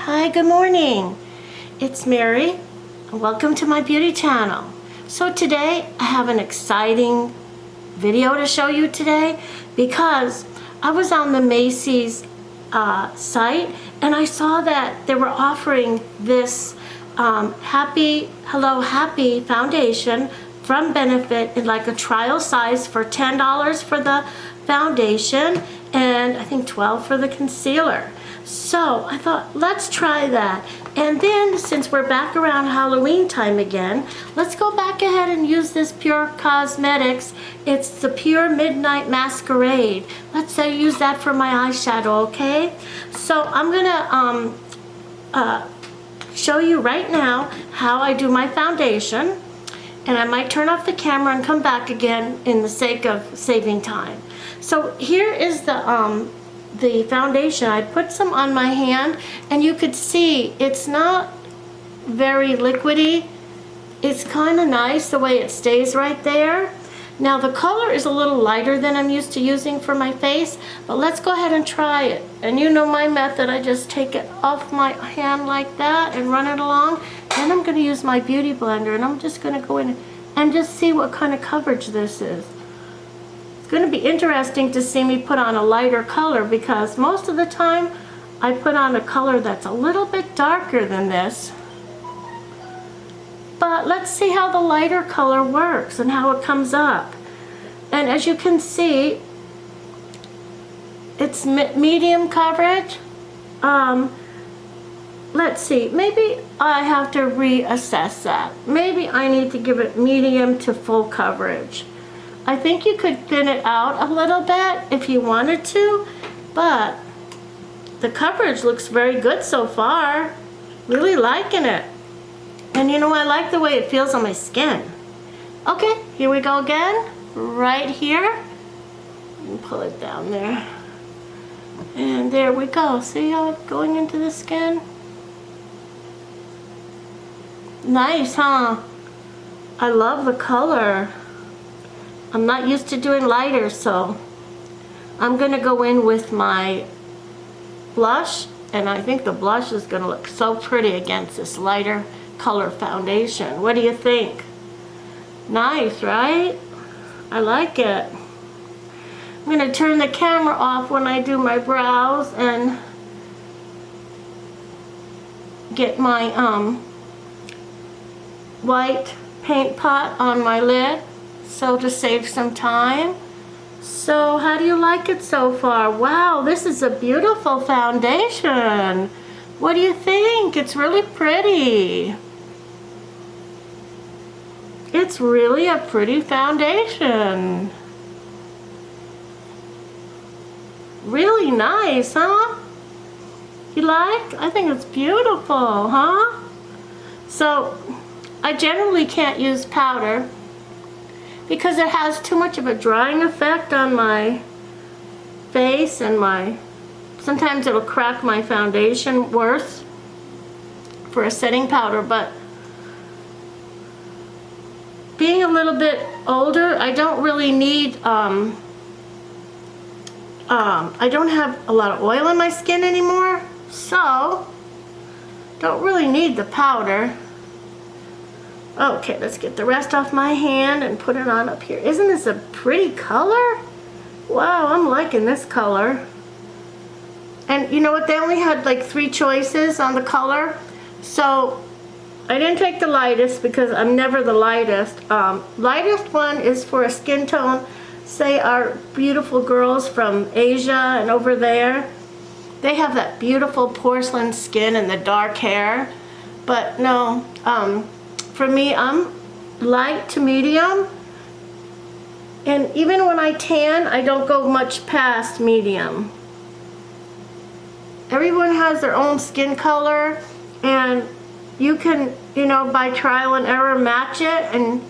Hi, good morning. It's Mary, and welcome to my beauty channel. So today I have an exciting video to show you today because I was on the Macy's site and I saw that they were offering this Happy foundation from Benefit in like a trial size for $10 for the foundation and I think $12 for the concealer. So I thought, let's try that. And then since we're back around Halloween time again, let's go back ahead and use this Pur Cosmetics. It's the Pure Midnight Masquerade. Let's use that for my eyeshadow, okay? So I'm gonna show you right now how I do my foundation. And I might turn off the camera and come back again in the sake of saving time. So here is the foundation. I put some on my hand and you could see it's not very liquidy. It's kind of nice the way it stays right there. Now the color is a little lighter than I'm used to using for my face, but let's go ahead and try it. And you know my method, I just take it off my hand like that and run it along. Then I'm going to use my beauty blender and I'm just going to go in and just see what kind of coverage this is. It's going to be interesting to see me put on a lighter color because most of the time I put on a color that's a little bit darker than this. But let's see how the lighter color works and how it comes up. And as you can see, it's medium coverage. Let's see, maybe I have to reassess that. Maybe I need to give it medium to full coverage. I think you could thin it out a little bit if you wanted to, but the coverage looks very good so far. Really liking it. And you know, I like the way it feels on my skin. Okay, here we go again, right here. And pull it down there. And there we go. See how it's going into the skin? Nice, huh? I love the color. I'm not used to doing lighter, so I'm gonna go in with my blush, and I think the blush is gonna look so pretty against this lighter color foundation. What do you think? Nice, right? I like it. I'm gonna turn the camera off when I do my brows and get my white paint pot on my lid, so to save some time. So how do you like it so far? Wow, this is a beautiful foundation. What do you think? It's really pretty. It's really a pretty foundation. Really nice, huh? You like? I think it's beautiful, huh? So I generally can't use powder because it has too much of a drying effect on my face and sometimes it'll crack my foundation worse for a setting powder. But being a little bit older, I don't really need I don't have a lot of oil in my skin anymore, so don't really need the powder. Okay, let's get the rest off my hand and put it on up here. Isn't this a pretty color? Wow, I'm liking this color. And you know what? They only had like 3 choices on the color. So I didn't take the lightest because I'm never the lightest. Lightest one is for a skin tone, say our beautiful girls from Asia and over there. They have that beautiful porcelain skin and the dark hair. But no, for me, I'm light to medium, and even when I tan, I don't go much past medium. Everyone has their own skin color, and you can, you know, by trial and error match it, and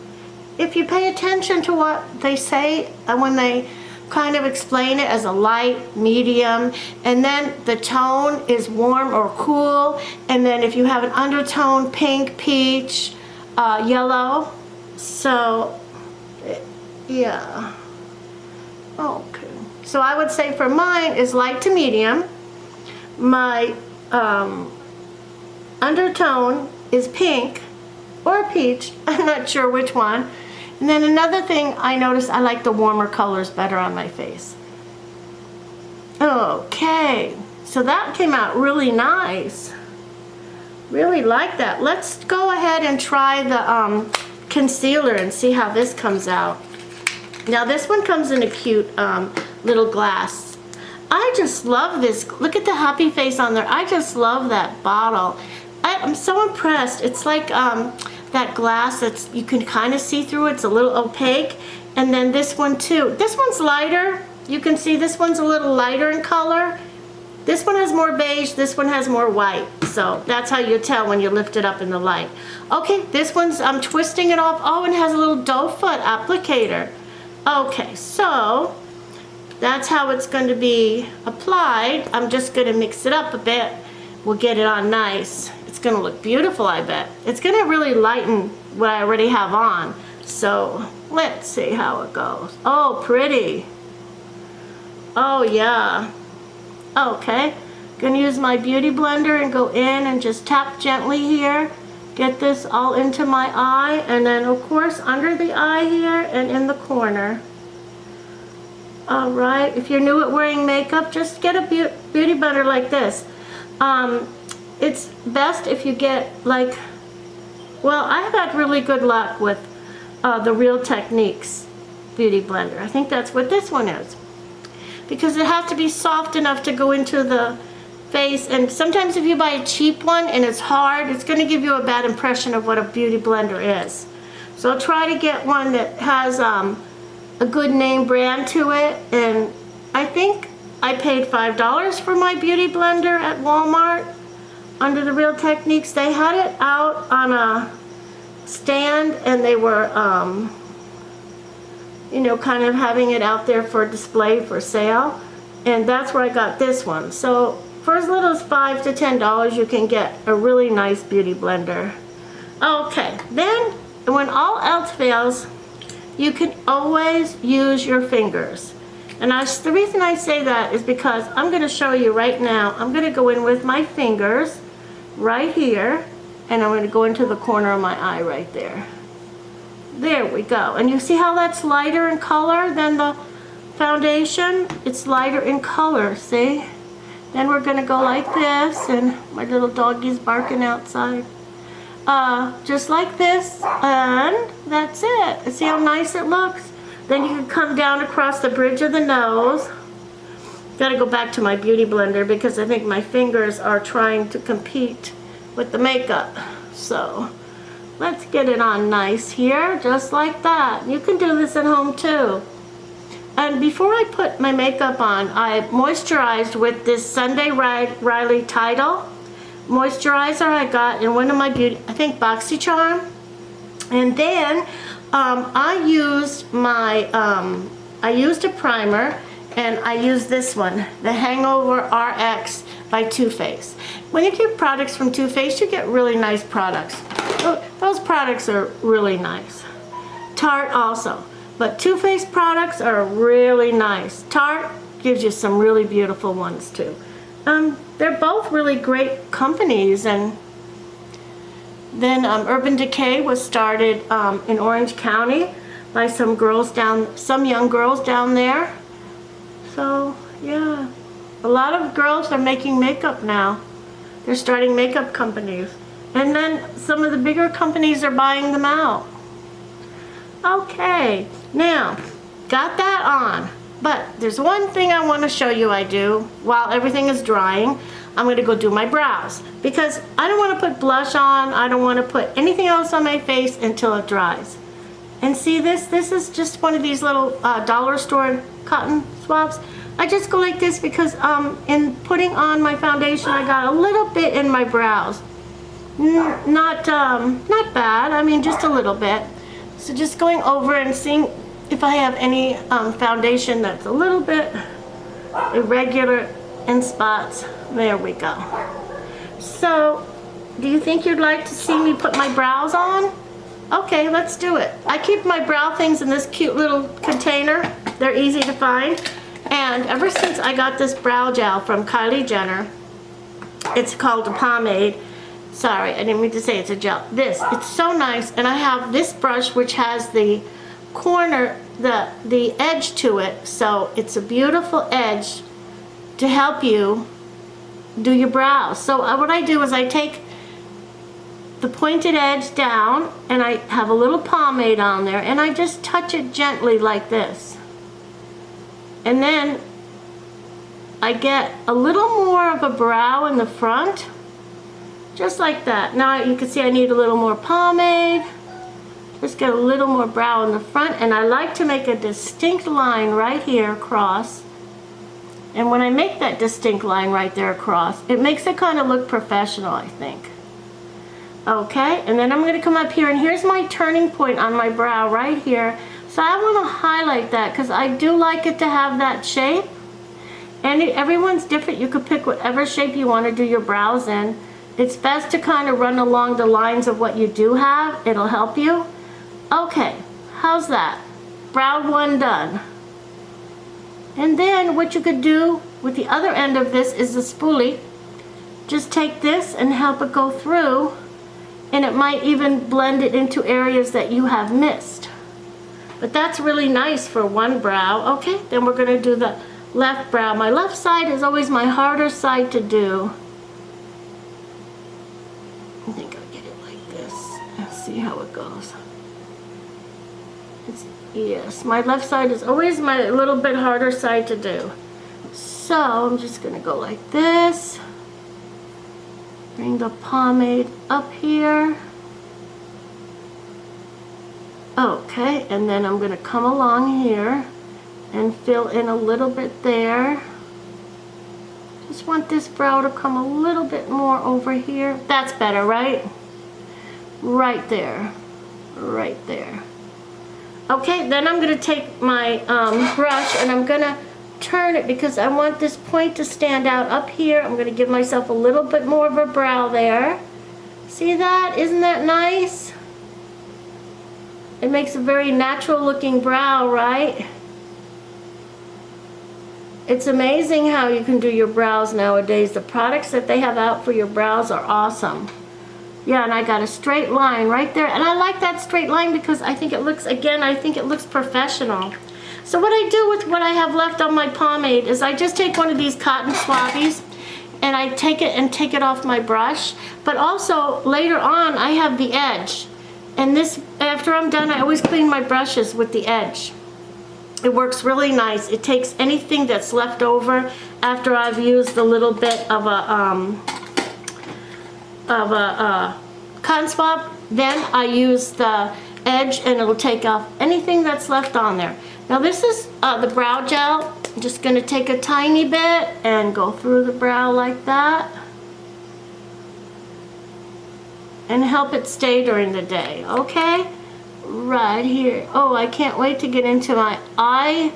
if you pay attention to what they say when they kind of explain it as a light, medium, and then the tone is warm or cool, and then if you have an undertone, pink, peach, yellow. So yeah, okay, so I would say for mine is light to medium. My undertone is pink or peach. I'm not sure which one. And then another thing I noticed, I like the warmer colors better on my face. Okay, so that came out really nice. Really like that. Let's go ahead and try the concealer and see how this comes out. Now this one comes in a cute little glass. I just love this. Look at the happy face on there. I just love that bottle. I'm so impressed. It's like that glass that's, you can kind of see through. It's a little opaque. And then this one too. This one's lighter. You can see this one's a little lighter in color. This one has more beige, this one has more white. So that's how you tell when you lift it up in the light. Okay, this one's, I'm twisting it off. Oh, and it has a little doe foot applicator. Okay, so that's how it's going to be applied. I'm just going to mix it up a bit. We'll get it on nice. It's going to look beautiful, I bet. It's going to really lighten what I already have on. So let's see how it goes. Oh, pretty. Oh, yeah. Okay, gonna use my beauty blender and go in and just tap gently here. Get this all into my eye, and then of course under the eye here and in the corner. All right, if you're new at wearing makeup, just get a beauty blender like this. It's best if you get like, well, I've had really good luck with the Real Techniques beauty blender. I think that's what this one is. Because it has to be soft enough to go into the face, and sometimes if you buy a cheap one and it's hard, it's going to give you a bad impression of what a beauty blender is. So try to get one that has a good name brand to it, and I think I paid $5 for my beauty blender at Walmart under the Real Techniques. They had it out on a stand, and they were you know, kind of having it out there for display for sale, and that's where I got this one. So for as little as $5 to $10 you can get a really nice beauty blender. Okay, then when all else fails, you can always use your fingers. And the reason I say that is because I'm going to show you right now. I'm going to go in with my fingers right here, and I'm going to go into the corner of my eye right there. There we go. And you see how that's lighter in color than the foundation? It's lighter in color, see? Then we're going to go like this, and my little doggy's barking outside. Just like this, and that's it. See how nice it looks? Then you can come down across the bridge of the nose. Gotta go back to my beauty blender because I think my fingers are trying to compete with the makeup. So let's get it on nice here, just like that. You can do this at home too. And before I put my makeup on, I moisturized with this Sunday Riley Tidal moisturizer I got in one of my beauty, I think BoxyCharm. And then I used my, I used a primer, and I used this one, the Hangover RX by Too Faced. When you get products from Too Faced, you get really nice products. Those products are really nice. Tarte also, but Too Faced products are really nice. Tarte gives you some really beautiful ones too. They're both really great companies. And then Urban Decay was started in Orange County by some young girls down there. So yeah, a lot of girls are making makeup now. They're starting makeup companies. And then some of the bigger companies are buying them out. Okay, now, got that on. But there's one thing I want to show you I do while everything is drying. I'm going to go do my brows. Because I don't want to put blush on. I don't want to put anything else on my face until it dries. And see this? This is just one of these little dollar store cotton swabs. I just go like this because in putting on my foundation, I got a little bit in my brows. Not bad, I mean just a little bit. So just going over and seeing if I have any foundation that's a little bit irregular in spots. There we go. So, do you think you'd like to see me put my brows on? Okay, let's do it. I keep my brow things in this cute little container. They're easy to find. And ever since I got this brow gel from Kylie Jenner, it's called a pomade. Sorry, I didn't mean to say it's a gel. This, it's so nice. And I have this brush which has the corner, the edge to it. So it's a beautiful edge to help you do your brows. So what I do is I take the pointed edge down and I have a little pomade on there and I just touch it gently like this. And then I get a little more of a brow in the front, just like that. Now you can see I need a little more pomade. Just get a little more brow in the front, and I like to make a distinct line right here across. And when I make that distinct line right there across, it makes it kind of look professional, I think. Okay, and then I'm going to come up here, and here's my turning point on my brow right here. So I want to highlight that because I do like it to have that shape. And everyone's different. You could pick whatever shape you want to do your brows in. It's best to kind of run along the lines of what you do have. It'll help you. Okay, how's that? Brow one done. And then what you could do with the other end of this is the spoolie. Just take this and help it go through, and it might even blend it into areas that you have missed. But that's really nice for one brow. Okay, then we're going to do the left brow. My left side is always my harder side to do. I think I'll get it like this and see how it goes. Yes, my left side is always my little bit harder side to do. So I'm just going to go like this. Bring the pomade up here. Okay, and then I'm going to come along here and fill in a little bit there. Just want this brow to come a little bit more over here. That's better, right? Right there. Right there. Okay, then I'm going to take my brush and I'm going to turn it because I want this point to stand out up here. I'm going to give myself a little bit more of a brow there. See that? Isn't that nice? It makes a very natural looking brow, right? It's amazing how you can do your brows nowadays. The products that they have out for your brows are awesome. Yeah, and I got a straight line right there. And I like that straight line because I think it looks, again, I think it looks professional. So what I do with what I have left on my pomade is I just take one of these cotton swabbies and I take it off my brush. But also later on I have the edge. And this, after I'm done, I always clean my brushes with the edge. It works really nice. It takes anything that's left over after I've used a little bit of a cotton swab. Then I use the edge and it'll take off anything that's left on there. Now this is the brow gel. I'm just going to take a tiny bit and go through the brow like that. And help it stay during the day, okay? Right here. Oh, I can't wait to get into my eye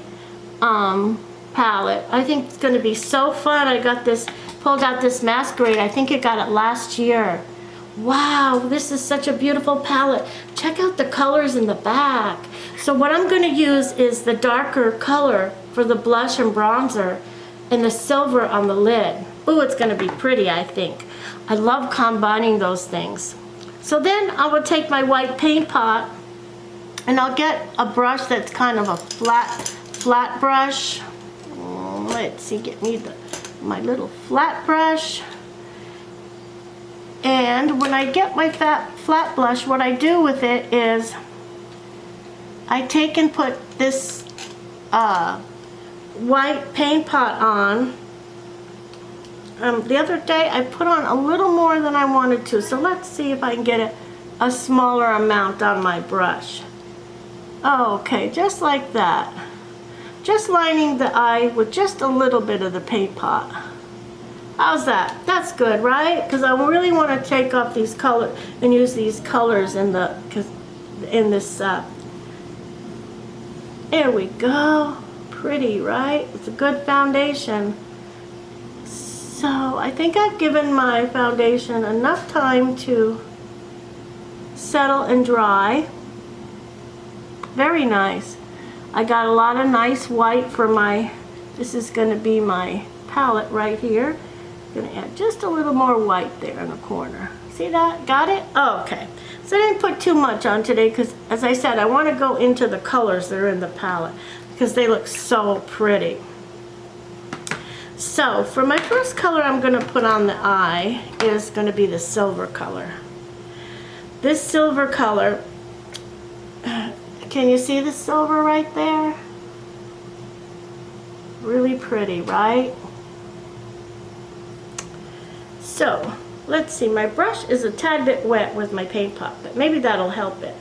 palette. I think it's going to be so fun. I got this, pulled out this Masquerade. I think I got it last year. Wow, this is such a beautiful palette. Check out the colors in the back. So what I'm going to use is the darker color for the blush and bronzer and the silver on the lid. Ooh, it's going to be pretty, I think. I love combining those things. So then I will take my white paint pot and I'll get a brush that's kind of a flat brush. Let's see, get me my little flat brush. And when I get my flat brush, what I do with it is I take and put this white paint pot on. The other day I put on a little more than I wanted to, so let's see if I can get a smaller amount on my brush. Okay, just like that. Just lining the eye with just a little bit of the paint pot. How's that? That's good, right? Because I really want to take off these colors and use these colors in this. There we go. Pretty, right? It's a good foundation. So I think I've given my foundation enough time to settle and dry. Very nice. I got a lot of nice white for my, this is going to be my palette right here. I'm going to add just a little more white there in the corner. See that? Got it? Oh, okay. So I didn't put too much on today because, as I said, I want to go into the colors that are in the palette because they look so pretty. So for my first color I'm going to put on the eye is going to be the silver color. This silver color, can you see the silver right there? Really pretty, right? So let's see, my brush is a tad bit wet with my paint pot, but maybe that'll help it.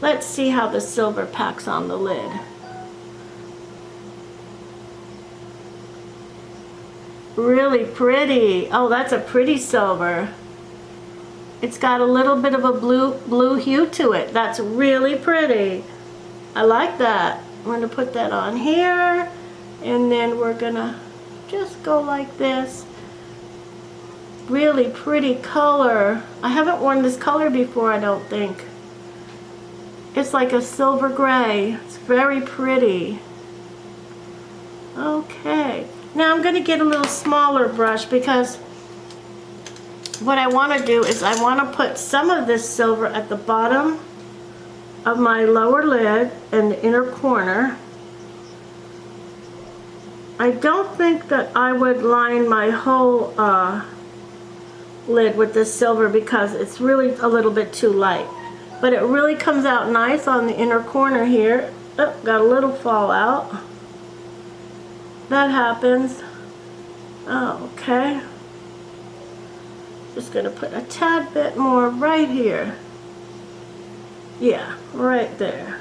Let's see how the silver packs on the lid. Really pretty. Oh, that's a pretty silver. It's got a little bit of a blue hue to it. That's really pretty. I like that. I'm going to put that on here, and then we're going to just go like this. Really pretty color. I haven't worn this color before, I don't think. It's like a silver gray. It's very pretty. Okay. Now I'm going to get a little smaller brush because what I want to do is I want to put some of this silver at the bottom of my lower lid and the inner corner. I don't think that I would line my whole lid with this silver because it's really a little bit too light. But it really comes out nice on the inner corner here. Oh, got a little fallout. That happens. Oh, okay. Just gonna put a tad bit more right here. Yeah, right there.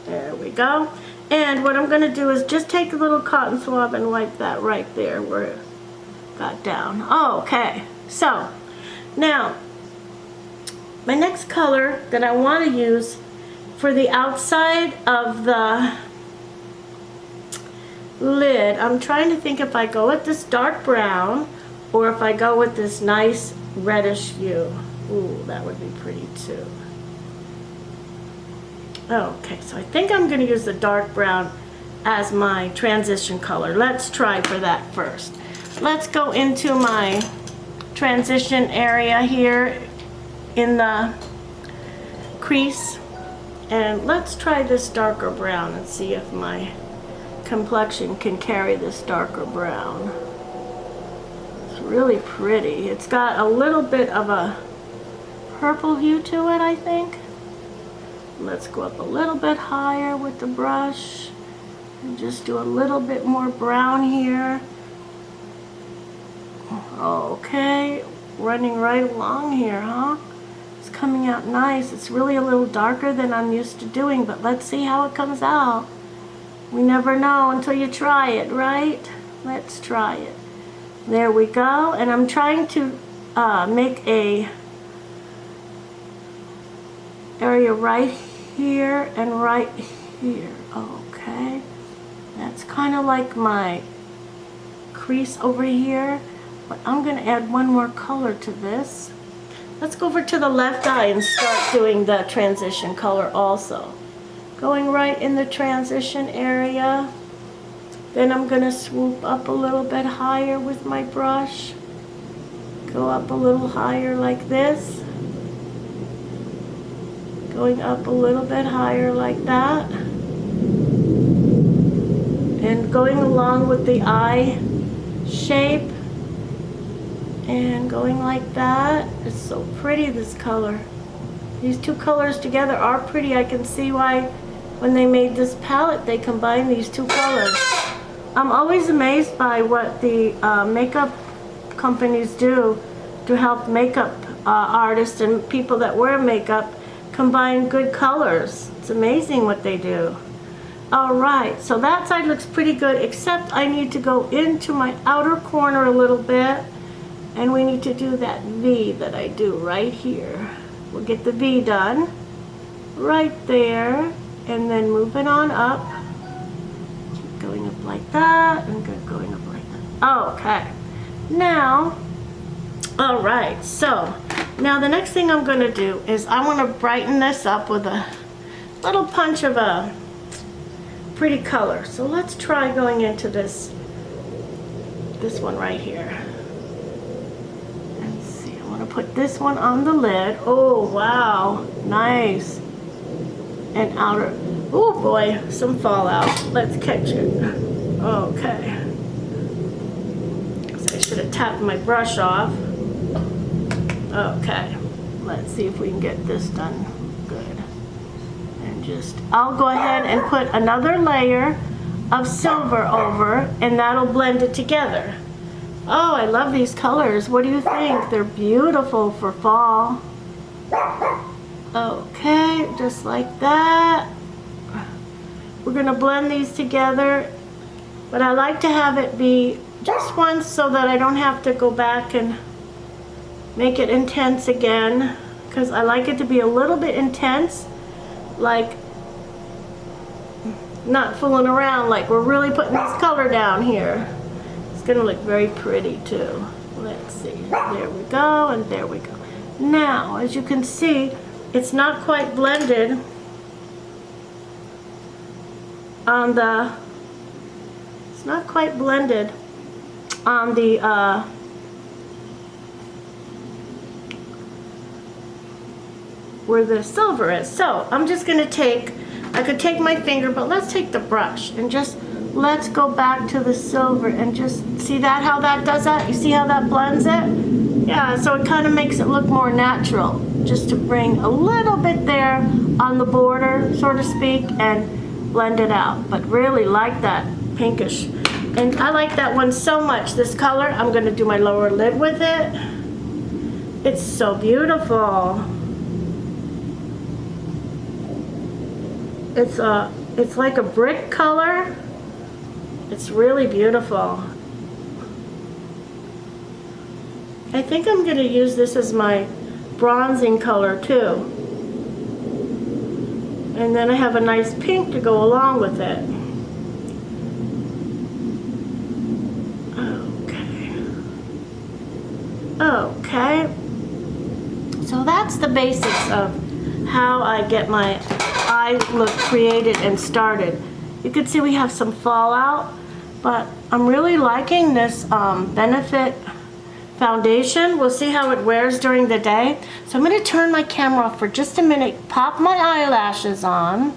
There we go. And what I'm gonna do is just take a little cotton swab and wipe that right there where it got down. Oh, okay. So now my next color that I want to use for the outside of the lid, I'm trying to think if I go with this dark brown or if I go with this nice reddish hue. Ooh, that would be pretty too. Okay, so I think I'm going to use the dark brown as my transition color. Let's try for that first. Let's go into my transition area here in the crease, and let's try this darker brown and see if my complexion can carry this darker brown. It's really pretty. It's got a little bit of a purple hue to it, I think. Let's go up a little bit higher with the brush and just do a little bit more brown here. Okay, running right along here, huh? It's coming out nice. It's really a little darker than I'm used to doing, but let's see how it comes out. We never know until you try it, right? Let's try it. There we go. And I'm trying to make a area right here and right here. Okay. That's kind of like my crease over here. But I'm going to add one more color to this. Let's go over to the left eye and start doing the transition color also. Going right in the transition area. Then I'm going to swoop up a little bit higher with my brush. Go up a little higher like this. Going up a little bit higher like that. And going along with the eye shape. And going like that. It's so pretty, this color. These two colors together are pretty. I can see why when they made this palette they combined these two colors. I'm always amazed by what the makeup companies do to help makeup artists and people that wear makeup combine good colors. It's amazing what they do. Alright, so that side looks pretty good, except I need to go into my outer corner a little bit, and we need to do that V that I do right here. We'll get the V done right there, and then move it on up. Keep going up like that, and going up like that. Okay. Now, alright, so now the next thing I'm going to do is I want to brighten this up with a little punch of a pretty color. So let's try going into this one right here. And see, I want want to put this one on the lid. Oh, wow. Nice. And outer. Oh, boy. Some fallout. Let's catch it. Okay. So I should have tapped my brush off. Okay. Let's see if we can get this done good. And just, I'll go ahead and put another layer of silver over, and that'll blend it together. Oh, I love these colors. What do you think? They're beautiful for fall. Okay, just like that. We're gonna blend these together, but I like to have it be just once so that I don't have to go back and make it intense again, because I like it to be a little bit intense, like not fooling around, like we're really putting this color down here. It's gonna look very pretty too. Let's see, there we go, and there we go. Now, as you can see, it's not quite blended on the, it's not quite blended on the where the silver is. So I'm just gonna take, I could take my finger, but let's take the brush and just let's go back to the silver and just see that, how that does that. You see how that blends it? Yeah, so it kind of makes it look more natural, just to bring a little bit there on the border, so to speak, and blend it out. But really like that pinkish, and I like that one so much, this color. I'm gonna do my lower lid with it. It's so beautiful. It's like a brick color. It's really beautiful. I think I'm gonna use this as my bronzing color too. And then I have a nice pink to go along with it. Okay. So that's the basics of how I get my eye look created and started. You can see we have some fallout, but I'm really liking this Benefit foundation. We'll see how it wears during the day. So I'm going to turn my camera off for just a minute, pop my eyelashes on.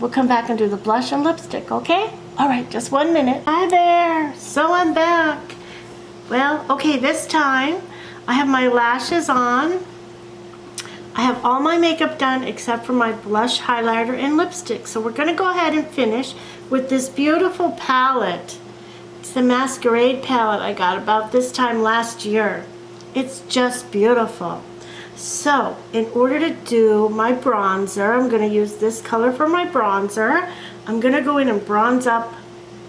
We'll come back and do the blush and lipstick, okay? All right, just 1 minute. Hi there. So I'm back. Well, okay, this time I have my lashes on. I have all my makeup done except for my blush, highlighter, and lipstick. So we're gonna go ahead and finish with this beautiful palette. It's the Masquerade palette I got about this time last year. It's just beautiful. So in order to do my bronzer, I'm gonna use this color for my bronzer. I'm gonna go in and bronze up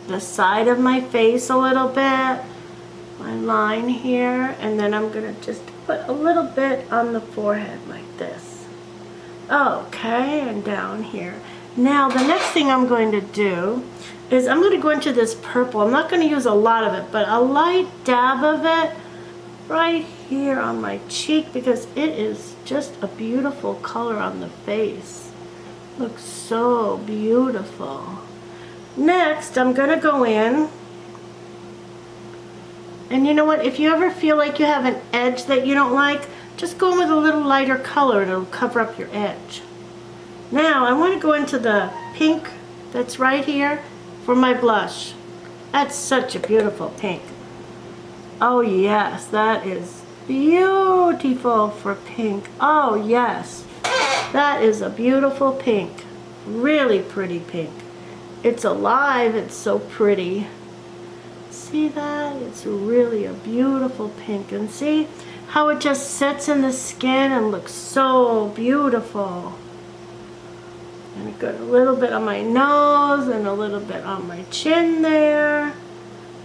the side of my face a little bit, my line here, and then I'm gonna just put a little bit on the forehead like this. Okay, and down here. Now the next thing I'm going to do is I'm going to go into this purple. I'm not going to use a lot of it, but a light dab of it right here on my cheek, because it is just a beautiful color on the face. Looks so beautiful. Next, I'm going to go in, and you know what, if you ever feel like you have an edge that you don't like, just go in with a little lighter color and it'll cover up your edge. Now I want to go into the pink that's right here for my blush. That's such a beautiful pink. Oh yes, that is beautiful for pink. Oh yes, that is a beautiful pink. Really pretty pink. It's alive, it's so pretty. See that? It's really a beautiful pink. And see how it just sets in the skin and looks so beautiful. And I got a little bit on my nose and a little bit on my chin there.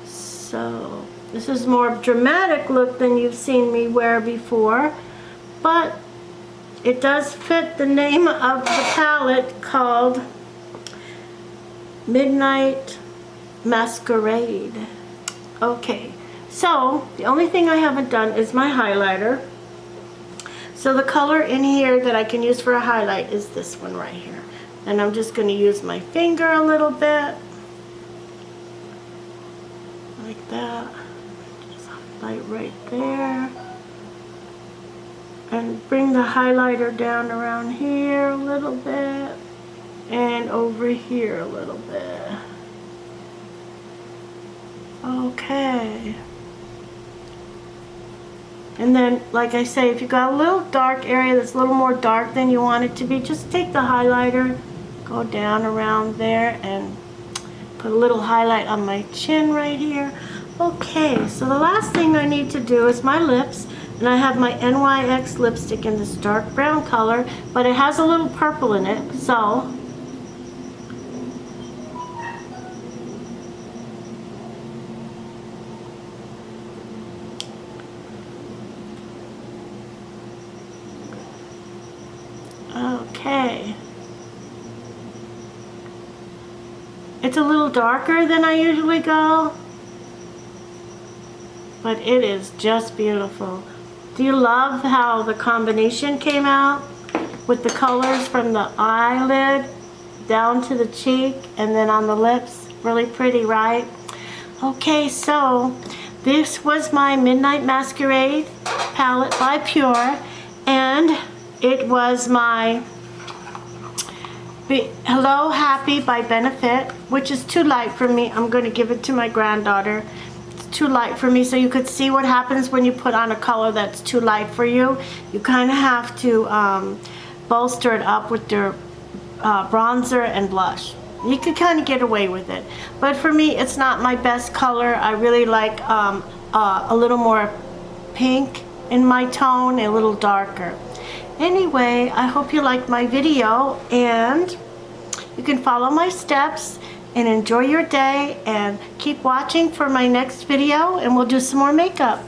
So this is more dramatic look than you've seen me wear before, but it does fit the name of the palette called Midnight Masquerade. Okay, so the only thing I haven't done is my highlighter. So the color in here that I can use for a highlight is this one right here. And I'm just going to use my finger a little bit. Like that. Just highlight right there. And bring the highlighter down around here a little bit and over here a little bit. Okay. And then, like I say, if you got a little dark area that's a little more dark than you want it to be, just take the highlighter, go down around there and put a little highlight on my chin right here. Okay, so the last thing I need to do is my lips. And I have my NYX lipstick in this dark brown color, but it has a little purple in it, so okay. It's a little darker than I usually go, but it is just beautiful. Do you love how the combination came out with the colors from the eyelid down to the cheek and then on the lips? Really pretty, right? Okay, so this was my Midnight Masquerade palette by Pur, and it was my Hello Happy by Benefit, which is too light for me. I'm going to give it to my granddaughter. Too light for me, so you could see what happens when you put on a color that's too light for you. You kind of have to bolster it up with your bronzer and blush. You could kind of get away with it, but for me it's not my best color. I really like a little more pink in my tone, a little darker. Anyway, I hope you liked my video, and you can follow my steps and enjoy your day, and keep watching for my next video, and we'll do some more makeup.